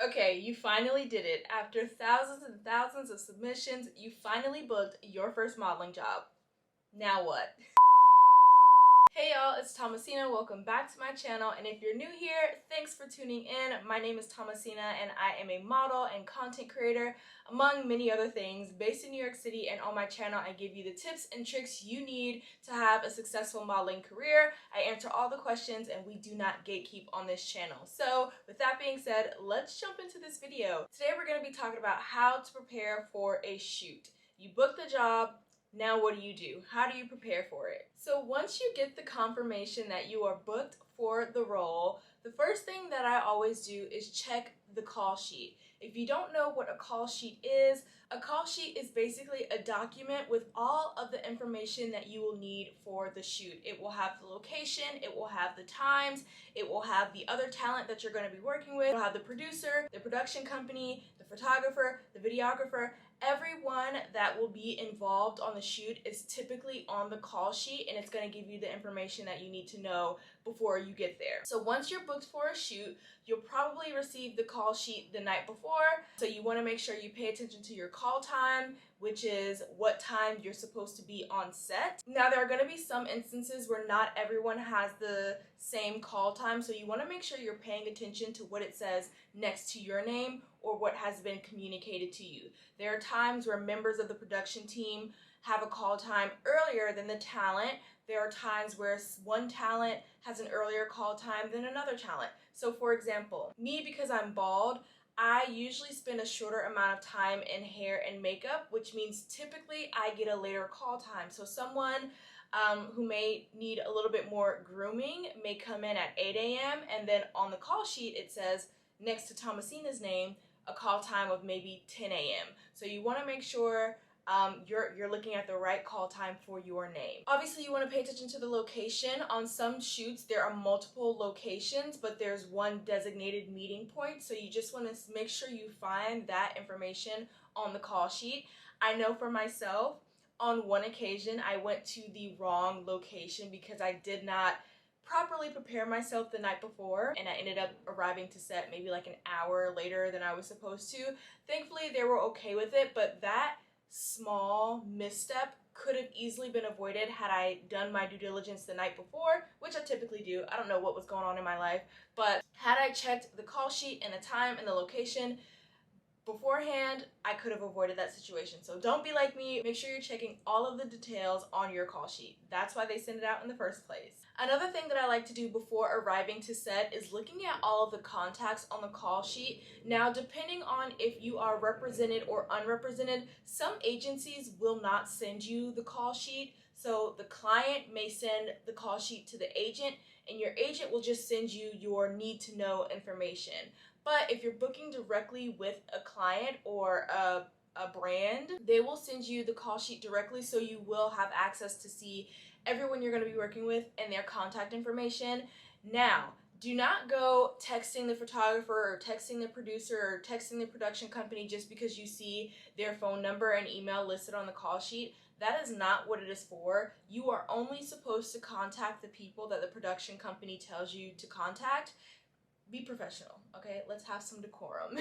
Okay, you finally did it. After thousands and thousands of submissions, you finally booked your first modeling job. Now what? Hey y'all, it's Thomasina. Welcome back to my channel, and if you're new here, thanks for tuning in. My name is Thomasina, and I am a model and content creator, among many other things, based in New York City. And on my channel, I give you the tips and tricks you need to have a successful modeling career. I answer all the questions, and we do not gatekeep on this channel. So with that being said, let's jump into this video. Today we're going to be talking about how to prepare for a shoot. You book the job. Now what do? How do you prepare for it? So once you get the confirmation that you are booked for the role, the first thing that I always do is check the call sheet. If you don't know what a call sheet is basically a document with all of the information that you will need for the shoot. It will have the location, it will have the times, it will have the other talent that you're going to be working with, it will have the producer, the production company, the photographer, the videographer. Everyone that will be involved on the shoot is typically on the call sheet, and it's going to give you the information that you need to know before you get there. So once you're booked for a shoot, you'll probably receive the call sheet the night before. So you want to make sure you pay attention to your call time, which is what time you're supposed to be on set. Now, there are going to be some instances where not everyone has the same call time, so you want to make sure you're paying attention to what it says next to your name or what has been communicated to you. There are times where members of the production team have a call time earlier than the talent. There are times where one talent has an earlier call time than another talent. So for example, me, because I'm bald, I usually spend a shorter amount of time in hair and makeup, which means typically I get a later call time. So someone who may need a little bit more grooming may come in at 8 a.m. and then on the call sheet it says next to Thomasina's name a call time of maybe 10 a.m. So you want to make sure you're looking at the right call time for your name. Obviously, you want to pay attention to the location. On some shoots, there are multiple locations, but there's one designated meeting point. So you just want to make sure you find that information on the call sheet. I know for myself, on one occasion, I went to the wrong location because I did not properly prepare myself the night before, and I ended up arriving to set maybe like an hour later than I was supposed to. Thankfully, they were okay with it, but that small misstep could have easily been avoided had I done my due diligence the night before, which I typically do. I don't know what was going on in my life, but had I checked the call sheet and the time and the location beforehand, I could have avoided that situation. So don't be like me. Make sure you're checking all of the details on your call sheet. That's why they send it out in the first place. Another thing that I like to do before arriving to set is looking at all of the contacts on the call sheet. Now, depending on if you are represented or unrepresented, some agencies will not send you the call sheet. So the client may send the call sheet to the agent, and your agent will just send you your need to know information. But if you're booking directly with a client or a brand, they will send you the call sheet directly, so you will have access to see everyone you're going to be working with and their contact information. Now, do not go texting the photographer or texting the producer or texting the production company just because you see their phone number and email listed on the call sheet. That is not what it is for. You are only supposed to contact the people that the production company tells you to contact. Be professional, okay? Let's have some decorum.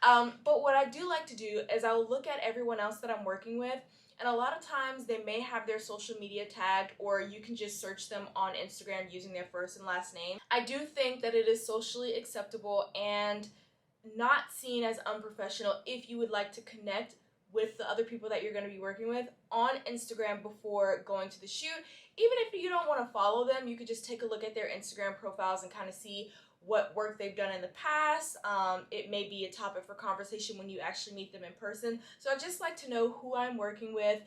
But what I do like to do is I will look at everyone else that I'm working with, and a lot of times they may have their social media tagged, or you can just search them on Instagram using their first and last name. I do think that it is socially acceptable and not seen as unprofessional if you would like to connect with the other people that you're going to be working with on Instagram before going to the shoot. Even if you don't want to follow them, you could just take a look at their Instagram profiles and kind of see what work they've done in the past. It may be a topic for conversation when you actually meet them in person. So I just like to know who I'm working with.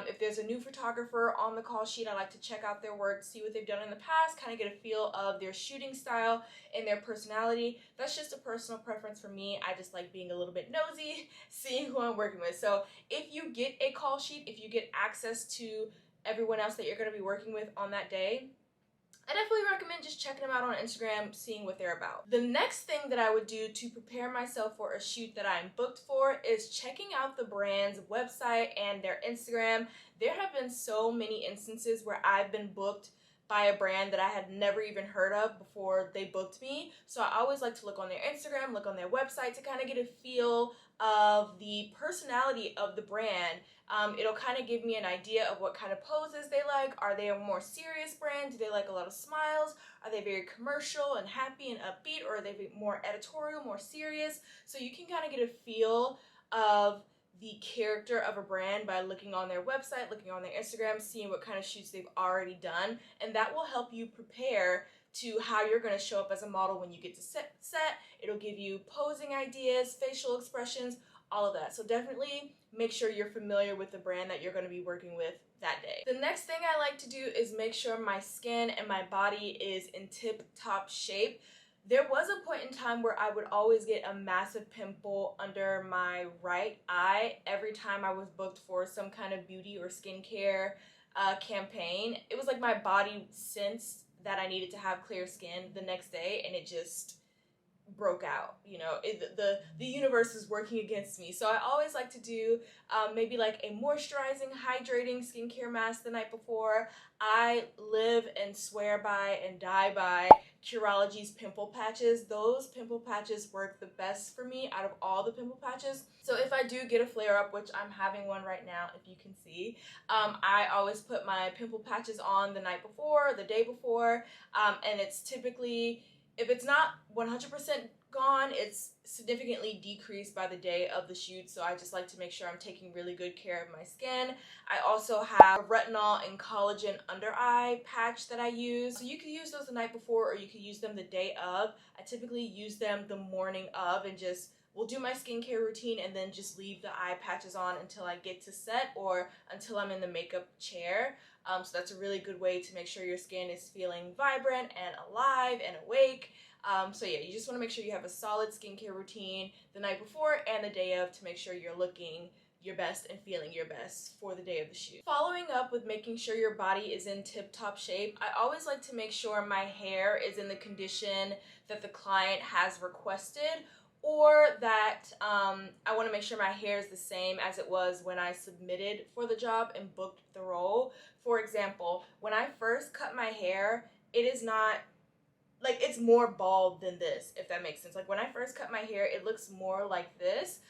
If there's a new photographer on the call sheet, I like to check out their work, see what they've done in the past, kind of get a feel of their shooting style and their personality. That's just a personal preference for me. I just like being a little bit nosy, seeing who I'm working with. So if you get a call sheet, if you get access to everyone else that you're going to be working with on that day, I definitely recommend just checking them out on Instagram, seeing what they're about. The next thing that I would do to prepare myself for a shoot that I'm booked for is checking out the brand's website and their Instagram. There have been so many instances where I've been booked by a brand that I had never even heard of before they booked me. So I always like to look on their Instagram, look on their website to kind of get a feel of the personality of the brand. It'll kind of give me an idea of what kind of poses they like. Are they a more serious brand? Do they like a lot of smiles? Are they very commercial and happy and upbeat, or are they more editorial, more serious? So you can kind of get a feel of the character of a brand by looking on their website, looking on their Instagram, seeing what kind of shoots they've already done, and that will help you prepare to how you're going to show up as a model when you get to set. It'll give you posing ideas, facial expressions, all of that. So definitely make sure you're familiar with the brand that you're going to be working with that day. The next thing I like to do is make sure my skin and my body is in tip-top shape. There was a point in time where I would always get a massive pimple under my right eye every time I was booked for some kind of beauty or skincare campaign. It was like my body sensed that I needed to have clear skin the next day, and it just broke out. You know, the universe is working against me. So I always like to do maybe like a moisturizing, hydrating skincare mask the night before. I live and swear by and die by Curology's pimple patches. Those pimple patches work the best for me out of all the pimple patches. So if I do get a flare up, which I'm having one right now, if you can see, I always put my pimple patches on the night before, the day before, and it's typically, if it's not 100% gone, it's significantly decreased by the day of the shoot, so I just like to make sure I'm taking really good care of my skin. I also have a retinol and collagen under eye patch that I use. So you can use those the night before, or you can use them the day of. I typically use them the morning of and just will do my skincare routine and then just leave the eye patches on until I get to set or until I'm in the makeup chair. So that's a really good way to make sure your skin is feeling vibrant and alive and awake. So yeah, you just want to make sure you have a solid skincare routine the night before and the day of to make sure you're looking your best and feeling your best for the day of the shoot. Following up with making sure your body is in tip-top shape, I always like to make sure my hair is in the condition that the client has requested, or that I want to make sure my hair is the same as it was when I submitted for the job and booked the role. For example, when I first cut my hair, it is not, like, it's more bald than this, if that makes sense. Like, when I first cut my hair, it looks more like this.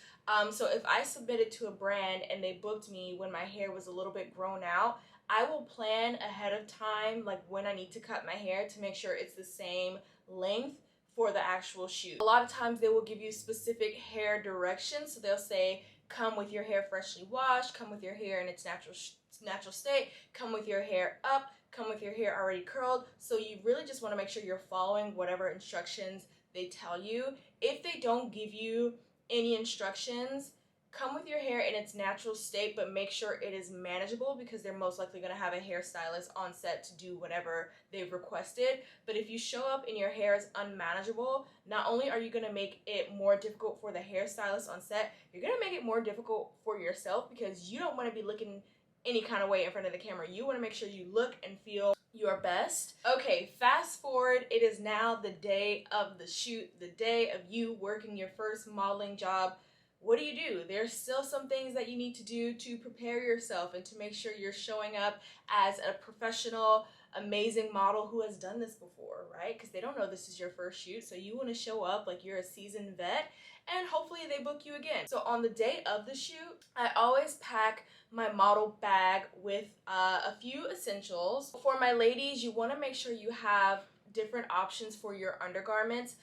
So if I submitted to a brand and they booked me when my hair was a little bit grown out, I will plan ahead of time, like, when I need to cut my hair to make sure it's the same length for the actual shoot. A lot of times they will give you specific hair directions. So they'll say, come with your hair freshly washed, come with your hair in its natural state, come with your hair up, come with your hair already curled. So you really just want to make sure you're following whatever instructions they tell you. If they don't give you any instructions, come with your hair in its natural state, but make sure it is manageable, because they're most likely going to have a hairstylist on set to do whatever they've requested. But if you show up and your hair is unmanageable, not only are you going to make it more difficult for the hairstylist on set, you're going to make it more difficult for yourself, because you don't want to be looking any kind of way in front of the camera. You want to make sure you look and feel your best. Okay, fast forward, it is now the day of the shoot, the day of you working your first modeling job. What do? There's still some things that you need to do to prepare yourself and to make sure you're showing up as a professional, amazing model who has done this before, right? Because they don't know this is your first shoot, so you want to show up like you're a seasoned vet, and hopefully they book you again. So on the day of the shoot, I always pack my model bag with a few essentials. For my ladies, you want to make sure you have different options for your undergarments.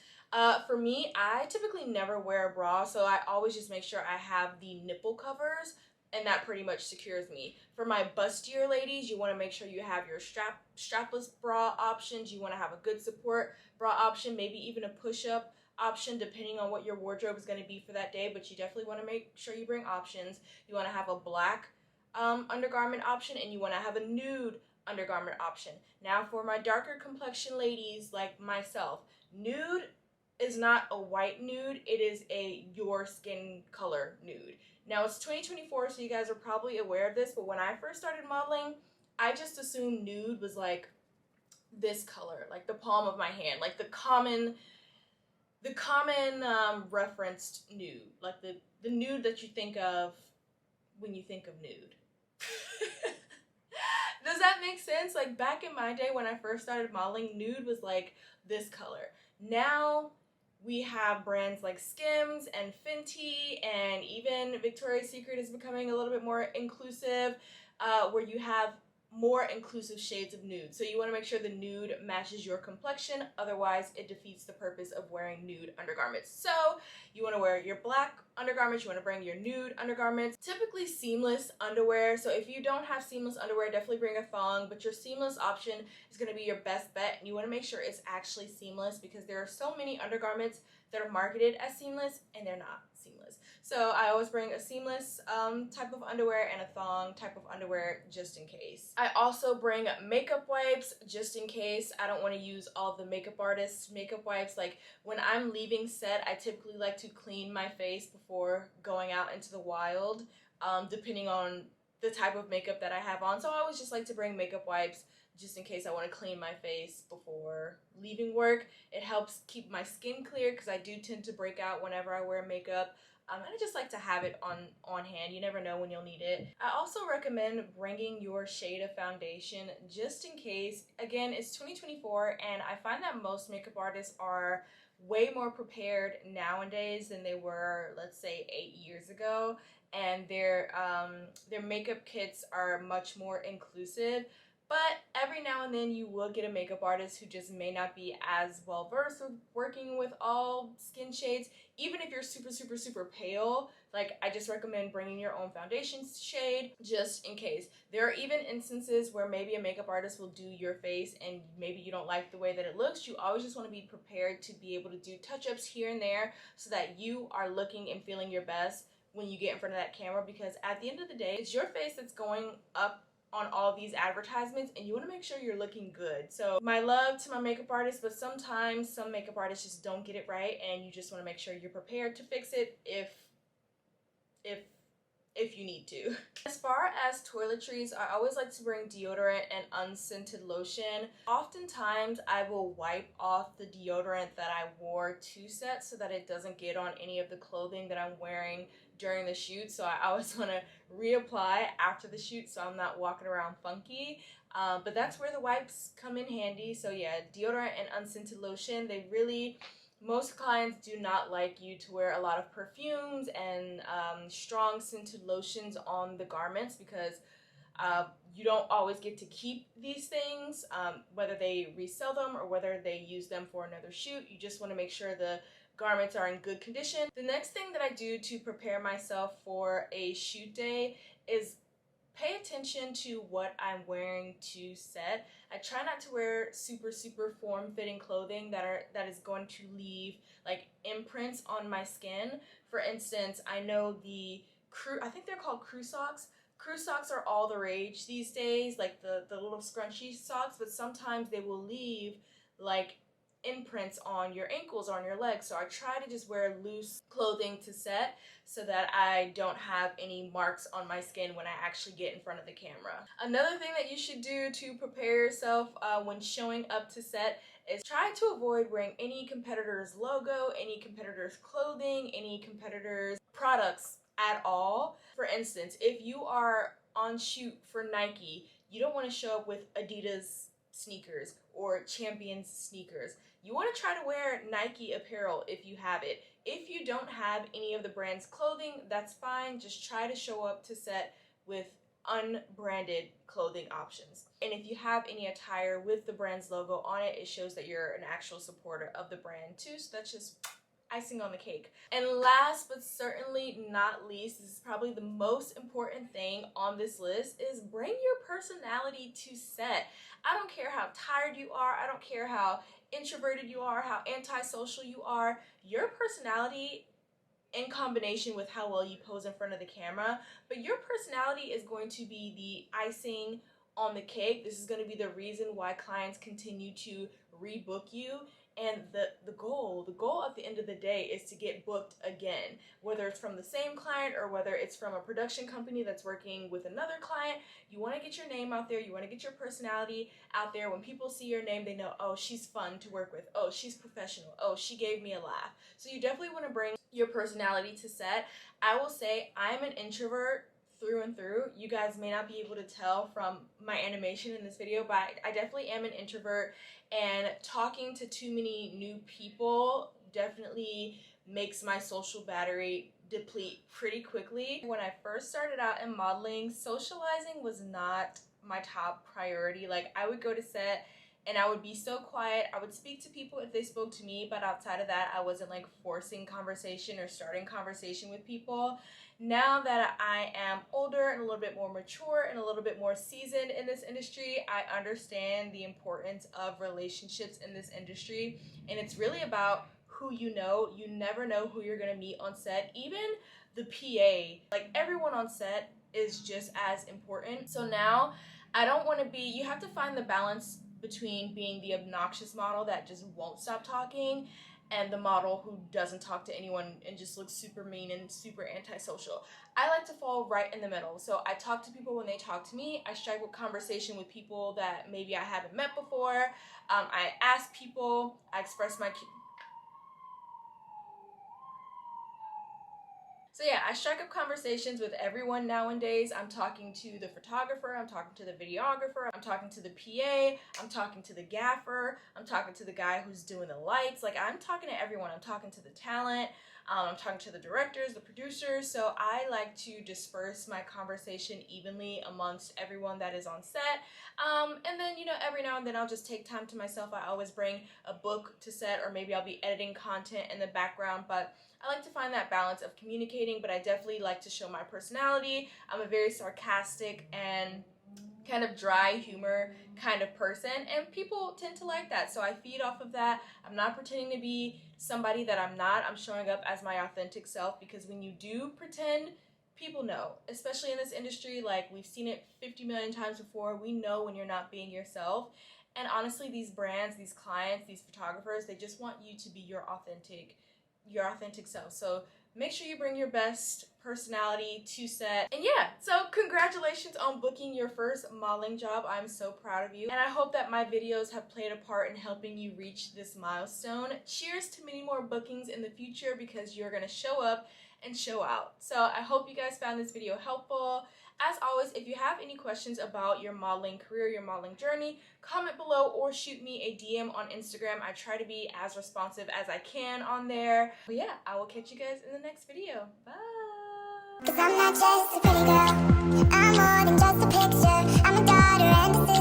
For me, I typically never wear a bra, so I always just make sure I have the nipple covers, and that pretty much secures me. For my bustier ladies, you want to make sure you have your strapless bra options. You want to have a good support bra option, maybe even a push-up option, depending on what your wardrobe is going to be for that day, but you definitely want to make sure you bring options. You want to have a black undergarment option, and you want to have a nude undergarment option. Now for my darker complexion ladies like myself, nude is not a white nude, it is a your skin color nude. Now it's 2024, so you guys are probably aware of this, but when I first started modeling, I just assumed nude was like this color, like the palm of my hand, like the common referenced nude, like the nude that you think of when you think of nude. Does that make sense? Like back in my day when I first started modeling, nude was like this color. Now we have brands like Skims and Fenty, and even Victoria's Secret is becoming a little bit more inclusive, where you have more inclusive shades of nude. So you want to make sure the nude matches your complexion, otherwise it defeats the purpose of wearing nude undergarments. So you want to wear your black undergarments, you want to bring your nude undergarments, typically seamless underwear. So if you don't have seamless underwear, definitely bring a thong, but your seamless option is going to be your best bet, and you want to make sure it's actually seamless because there are so many undergarments that are marketed as seamless and they're not seamless. So I always bring a seamless type of underwear and a thong type of underwear just in case. I also bring makeup wipes just in case. I don't want to use all the makeup artists' makeup wipes. Like when I'm leaving set, I typically like to clean my face before going out into the wild, depending on the type of makeup that I have on. So I always just like to bring makeup wipes just in case I want to clean my face before leaving work. It helps keep my skin clear because I do tend to break out whenever I wear makeup. And I just like to have it on hand. You never know when you'll need it. I also recommend bringing your shade of foundation just in case. Again, it's 2024 and I find that most makeup artists are way more prepared nowadays than they were, let's say, 8 years ago. And their makeup kits are much more inclusive. But every now and then you will get a makeup artist who just may not be as well versed with working with all skin shades. Even if you're super pale, like I just recommend bringing your own foundation shade just in case. There are even instances where maybe a makeup artist will do your face and maybe you don't like the way that it looks. You always just want to be prepared to be able to do touch-ups here and there so that you are looking and feeling your best when you get in front of that camera, because at the end of the day, it's your face that's going up on all these advertisements and you want to make sure you're looking good. So my love to my makeup artist, but sometimes some makeup artists just don't get it right and you just want to make sure you're prepared to fix it if you need to. As far as toiletries, I always like to bring deodorant and unscented lotion. Oftentimes I will wipe off the deodorant that I wore to set so that it doesn't get on any of the clothing that I'm wearing during the shoot. So I always want to reapply after the shoot so I'm not walking around funky. But that's where the wipes come in handy. So yeah, deodorant and unscented lotion, most clients do not like you to wear a lot of perfumes and strong scented lotions on the garments because you don't always get to keep these things, whether they resell them or whether they use them for another shoot. You just want to make sure the garments are in good condition. The next thing that I do to prepare myself for a shoot day is pay attention to what I'm wearing to set. I try not to wear super form-fitting clothing that is going to leave like imprints on my skin. For instance, I know I think they're called crew socks. Crew socks are all the rage these days, like the little scrunchy socks, but sometimes they will leave like imprints on your ankles or on your legs. So I try to just wear loose clothing to set so that I don't have any marks on my skin when I actually get in front of the camera. Another thing that you should do to prepare yourself when showing up to set is try to avoid wearing any competitor's logo, any competitor's clothing, any competitor's products at all. For instance, if you are on shoot for Nike, you don't want to show up with Adidas sneakers or Champions sneakers. You want to try to wear Nike apparel if you have it. If you don't have any of the brand's clothing, that's fine. Just try to show up to set with unbranded clothing options. And if you have any attire with the brand's logo on it, it shows that you're an actual supporter of the brand too. So that's just icing on the cake. And last but certainly not least, this is probably the most important thing on this list, is bring your personality to set. I don't care how tired you are, I don't care how introverted you are, how antisocial you are, your personality in combination with how well you pose in front of the camera, but your personality is going to be the icing on the cake. This is going to be the reason why clients continue to rebook you. And the goal at the end of the day is to get booked again, whether it's from the same client or whether it's from a production company that's working with another client. You want to get your name out there, you want to get your personality out there. When people see your name, they know, oh, she's fun to work with, oh, she's professional, oh, she gave me a laugh. So you definitely want to bring your personality to set. I will say I'm an introvert through and through. You guys may not be able to tell from my animation in this video, but I definitely am an introvert, and talking to too many new people definitely makes my social battery deplete pretty quickly. When I first started out in modeling, socializing was not my top priority. Like, I would go to set and I would be so quiet. I would speak to people if they spoke to me, but outside of that, I wasn't like forcing conversation or starting conversation with people. Now that I am older and a little bit more mature and a little bit more seasoned in this industry, I understand the importance of relationships in this industry, and it's really about who you know. You never know who you're gonna meet on set. Even the PA, like, everyone on set is just as important. So now I don't want to be, you have to find the balance between being the obnoxious model that just won't stop talking and the model who doesn't talk to anyone and just looks super mean and super antisocial. I like to fall right in the middle. So I talk to people when they talk to me. I strike up conversation with people that maybe I haven't met before. I ask people, I express my... So yeah, I strike up conversations with everyone nowadays. I'm talking to the photographer, I'm talking to the videographer, I'm talking to the PA, I'm talking to the gaffer, I'm talking to the guy who's doing the lights. Like, I'm talking to everyone. I'm talking to the talent, I'm talking to the directors, the producers. So I like to disperse my conversation evenly amongst everyone that is on set. And then, you know, every now and then I'll just take time to myself. I always bring a book to set, or maybe I'll be editing content in the background, but I like to find that balance of communicating, but I definitely like to show my personality. I'm a very sarcastic and kind of dry humor kind of person, and people tend to like that. So I feed off of that. I'm not pretending to be somebody that I'm not. I'm showing up as my authentic self, because when you do pretend, people know, especially in this industry. Like, we've seen it 50 million times before. We know when you're not being yourself. And honestly, these brands, these clients, these photographers, they just want you to be your authentic self. So make sure you bring your best personality to set. And yeah, so congratulations on booking your first modeling job. I'm so proud of you, and I hope that my videos have played a part in helping you reach this milestone. Cheers to many more bookings in the future, because you're gonna show up and show out. So I hope you guys found this video helpful. As always, if you have any questions about your modeling career, your modeling journey, comment below or shoot me a DM on Instagram. I try to be as responsive as I can on there. But yeah, I will catch you guys in the next video. Bye! 'Cause I'm not just a pretty girl, I'm more than just a picture. I'm a daughter and a sister.